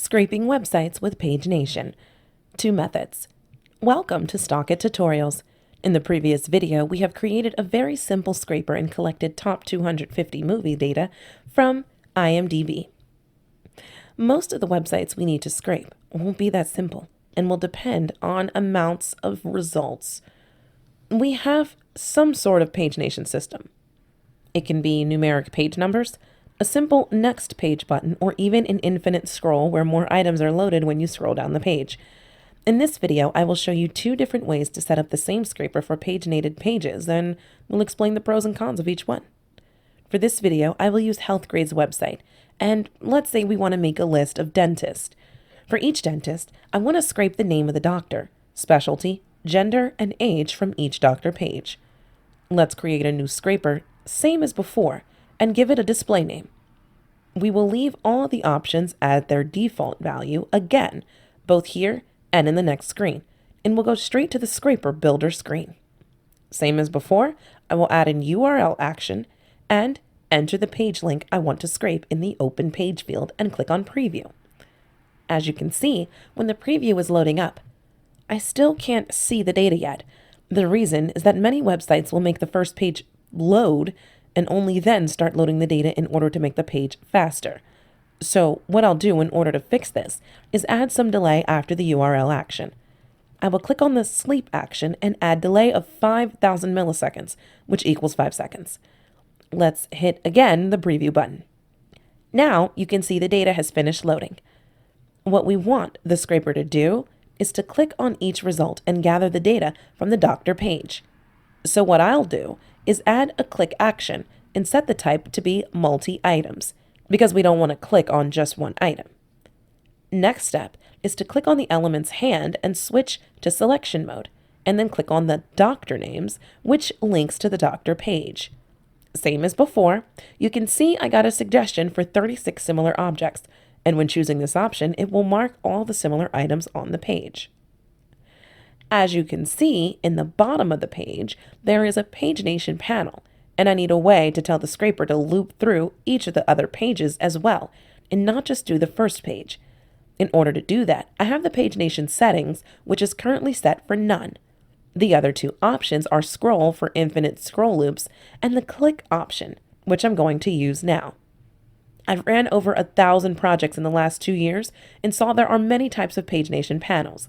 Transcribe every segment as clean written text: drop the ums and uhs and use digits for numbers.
Scraping websites with pagination. 2 methods. Welcome to Stalkit tutorials. In the previous video, we have created a very simple scraper and collected top 250 movie data from IMDb. Most of the websites we need to scrape won't be that simple and will depend on amounts of results. We have some sort of pagination system. It can be numeric page numbers, a simple next page button, or even an infinite scroll where more items are loaded when you scroll down the page. In this video, I will show you 2 different ways to set up the same scraper for paginated pages, and we'll explain the pros and cons of each one. For this video, I will use HealthGrade's website, and let's say we want to make a list of dentists. For each dentist, I want to scrape the name of the doctor, specialty, gender, and age from each doctor page. Let's create a new scraper, same as before, and give it a display name. We will leave all the options at their default value again, both here and in the next screen, and we'll go straight to the scraper builder screen. Same as before, I will add an URL action and enter the page link I want to scrape in the open page field and click on preview. As you can see, when the preview is loading up, I still can't see the data yet. The reason is that many websites will make the first page load and only then start loading the data in order to make the page faster. So what I'll do in order to fix this is add some delay after the URL action. I will click on the sleep action and add delay of 5,000 milliseconds, which equals 5 seconds. Let's hit again the preview button. Now you can see the data has finished loading. What we want the scraper to do is to click on each result and gather the data from the doctor page. So what I'll do is add a click action and set the type to be multi-items because we don't want to click on just one item. Next step is to click on the element's hand and switch to selection mode, and then click on the doctor names, which links to the doctor page. Same as before, you can see I got a suggestion for 36 similar objects, and when choosing this option, it will mark all the similar items on the page. As you can see, in the bottom of the page, there is a pagination panel, and I need a way to tell the scraper to loop through each of the other pages as well, and not just do the first page. In order to do that, I have the pagination settings, which is currently set for none. The other 2 options are scroll for infinite scroll loops and the click option, which I'm going to use now. I've ran over 1,000 projects in the last 2 years and saw there are many types of pagination panels.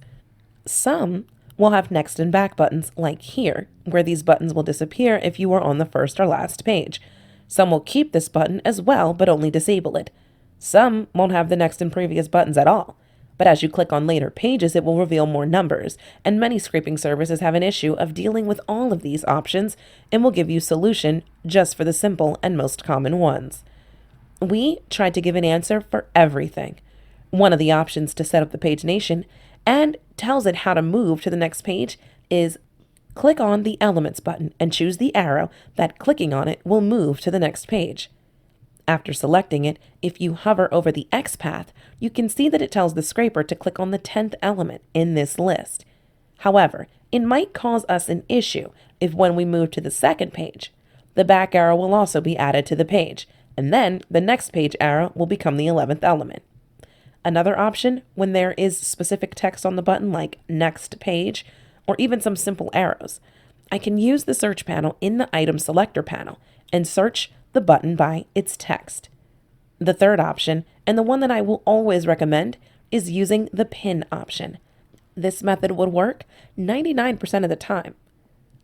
Some will have next and back buttons like here, where these buttons will disappear if you are on the first or last page. Some will keep this button as well, but only disable it. Some won't have the next and previous buttons at all. But as you click on later pages, it will reveal more numbers, and many scraping services have an issue of dealing with all of these options and will give you a solution just for the simple and most common ones. We tried to give an answer for everything. One of the options to set up the pagination and tells it how to move to the next page is click on the Elements button and choose the arrow that clicking on it will move to the next page. After selecting it, if you hover over the X path, you can see that it tells the scraper to click on the 10th element in this list. However, it might cause us an issue if when we move to the second page, the back arrow will also be added to the page, and then the next page arrow will become the 11th element. Another option, when there is specific text on the button like next page, or even some simple arrows, I can use the search panel in the item selector panel and search the button by its text. The third option, and the one that I will always recommend, is using the pin option. This method would work 99% of the time.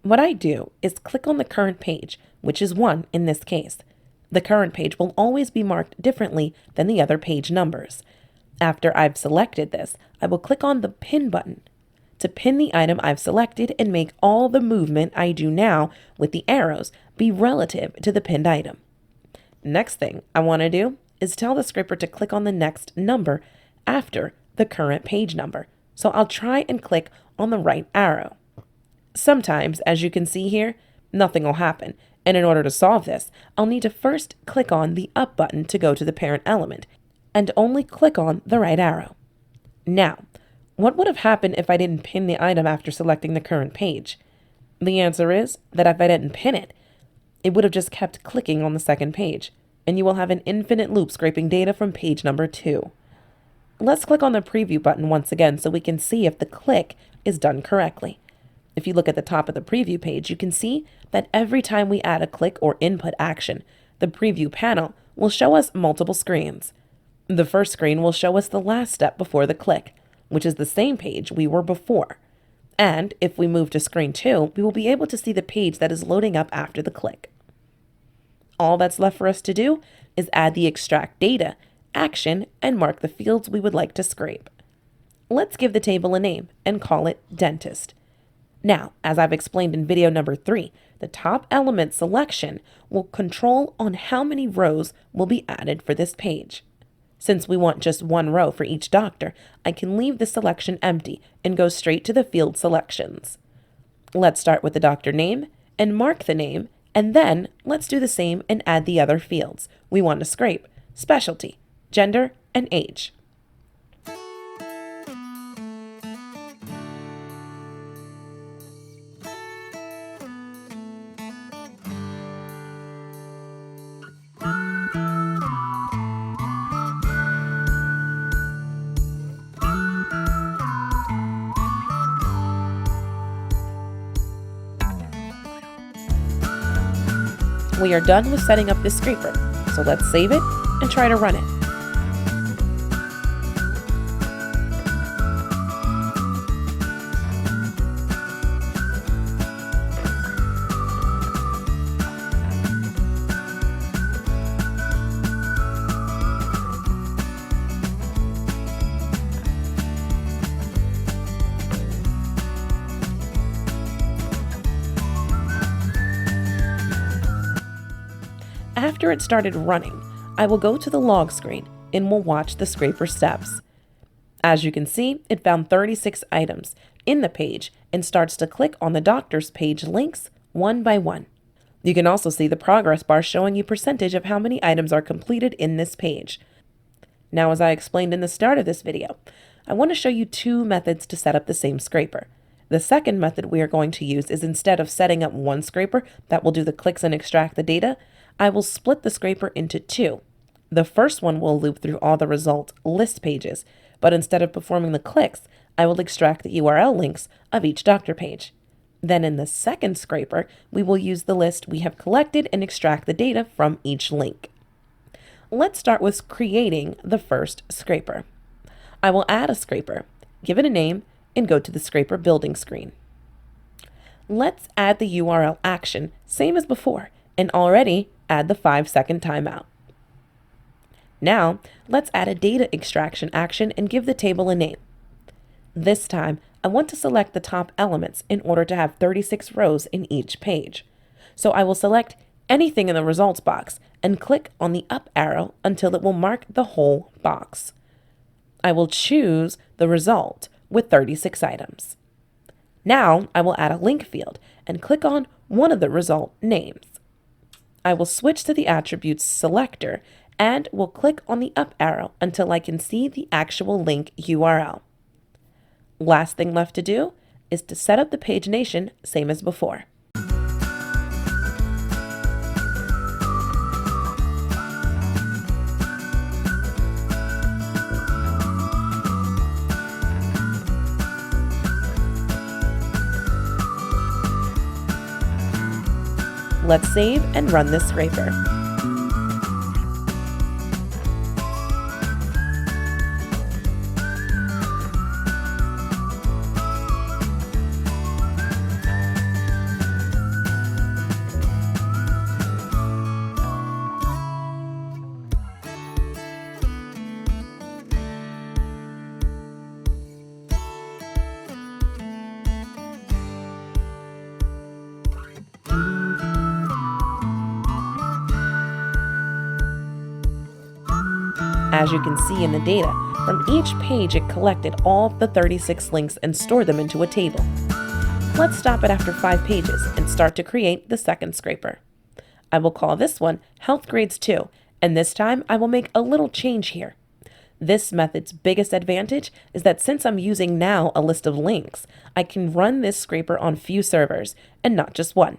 What I do is click on the current page, which is 1 in this case. The current page will always be marked differently than the other page numbers. After I've selected this, I will click on the pin button to pin the item I've selected and make all the movement I do now with the arrows be relative to the pinned item. Next thing I want to do is tell the scraper to click on the next number after the current page number. So I'll try and click on the right arrow. Sometimes, as you can see here, nothing will happen. And in order to solve this, I'll need to first click on the up button to go to the parent element and only click on the right arrow. Now, what would have happened if I didn't pin the item after selecting the current page? The answer is that if I didn't pin it, it would have just kept clicking on the second page, and you will have an infinite loop scraping data from page number 2. Let's click on the preview button once again so we can see if the click is done correctly. If you look at the top of the preview page, you can see that every time we add a click or input action, the preview panel will show us multiple screens. The first screen will show us the last step before the click, which is the same page we were before. And if we move to screen 2, we will be able to see the page that is loading up after the click. All that's left for us to do is add the extract data action and mark the fields we would like to scrape. Let's give the table a name and call it dentist. Now, as I've explained in video number 3, the top element selection will control on how many rows will be added for this page. Since we want just one row for each doctor, I can leave the selection empty and go straight to the field selections. Let's start with the doctor name and mark the name, and then let's do the same and add the other fields we want to scrape: specialty, gender, and age. We are done with setting up this scraper, so let's save it and try to run it. After it started running, I will go to the log screen and will watch the scraper steps. As you can see, it found 36 items in the page and starts to click on the doctor's page links one by one. You can also see the progress bar showing you percentage of how many items are completed in this page. Now, as I explained in the start of this video, I want to show you 2 methods to set up the same scraper. The second method we are going to use is, instead of setting up one scraper that will do the clicks and extract the data, I will split the scraper into 2. The first one will loop through all the result list pages, but instead of performing the clicks, I will extract the URL links of each doctor page. Then in the second scraper, we will use the list we have collected and extract the data from each link. Let's start with creating the first scraper. I will add a scraper, give it a name, and go to the scraper building screen. Let's add the URL action, same as before, and already add the 5-second timeout. Now, let's add a data extraction action and give the table a name. This time, I want to select the top elements in order to have 36 rows in each page. So I will select anything in the results box and click on the up arrow until it will mark the whole box. I will choose the result with 36 items. Now, I will add a link field and click on one of the result names. I will switch to the attributes selector and will click on the up arrow until I can see the actual link URL. Last thing left to do is to set up the pagination same as before. Let's save and run this scraper. As you can see in the data, from each page it collected all the 36 links and stored them into a table. Let's stop it after 5 pages and start to create the second scraper. I will call this one Health Grades 2, and this time I will make a little change here. This method's biggest advantage is that since I'm using now a list of links, I can run this scraper on few servers and not just one.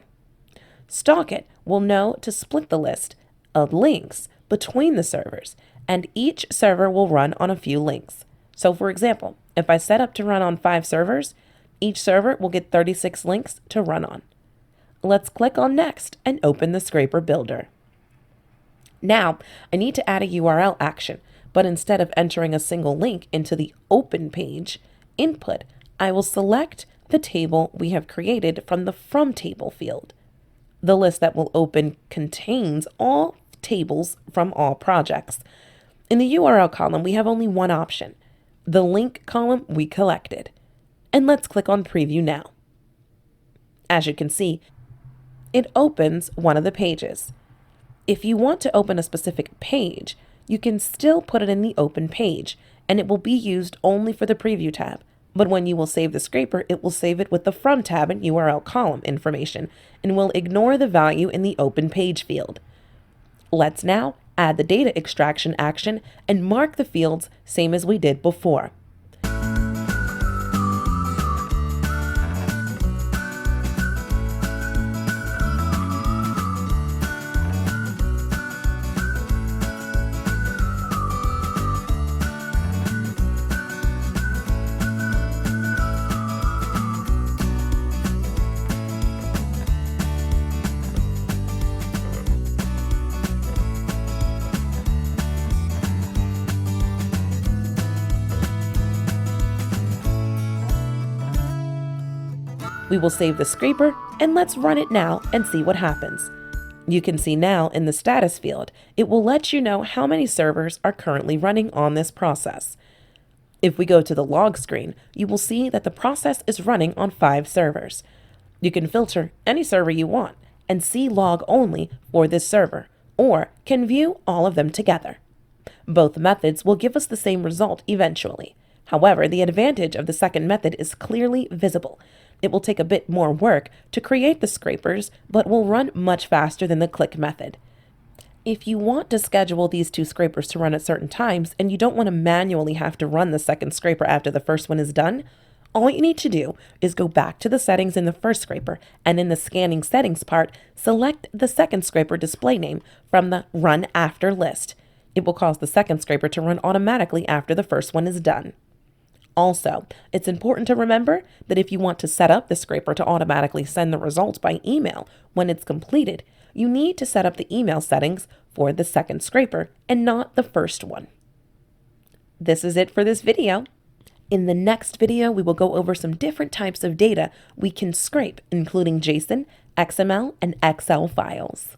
Stalkit will know to split the list of links between the servers, and each server will run on a few links. So for example, if I set up to run on 5 servers, each server will get 36 links to run on. Let's click on Next and open the Scraper Builder. Now, I need to add a URL action, but instead of entering a single link into the Open page input, I will select the table we have created from the From Table field. The list that will open contains all tables from all projects. In the URL column, we have only one option, the link column we collected. And let's click on Preview now. As you can see, it opens one of the pages. If you want to open a specific page, you can still put it in the Open page, and it will be used only for the Preview tab. But when you will save the scraper, it will save it with the From tab and URL column information, and will ignore the value in the Open page field. Let's now add the data extraction action and mark the fields same as we did before. We will save the scraper and let's run it now and see what happens. You can see now in the status field, it will let you know how many servers are currently running on this process. If we go to the log screen, you will see that the process is running on 5 servers. You can filter any server you want and see log only for this server, or can view all of them together. Both methods will give us the same result eventually. However, the advantage of the second method is clearly visible. It will take a bit more work to create the scrapers, but will run much faster than the click method. If you want to schedule these 2 scrapers to run at certain times and you don't want to manually have to run the second scraper after the first one is done, all you need to do is go back to the settings in the first scraper and in the scanning settings part, select the second scraper display name from the Run After list. It will cause the second scraper to run automatically after the first one is done. Also, it's important to remember that if you want to set up the scraper to automatically send the results by email when it's completed, you need to set up the email settings for the second scraper and not the first one. This is it for this video. In the next video, we will go over some different types of data we can scrape, including JSON, XML, and Excel files.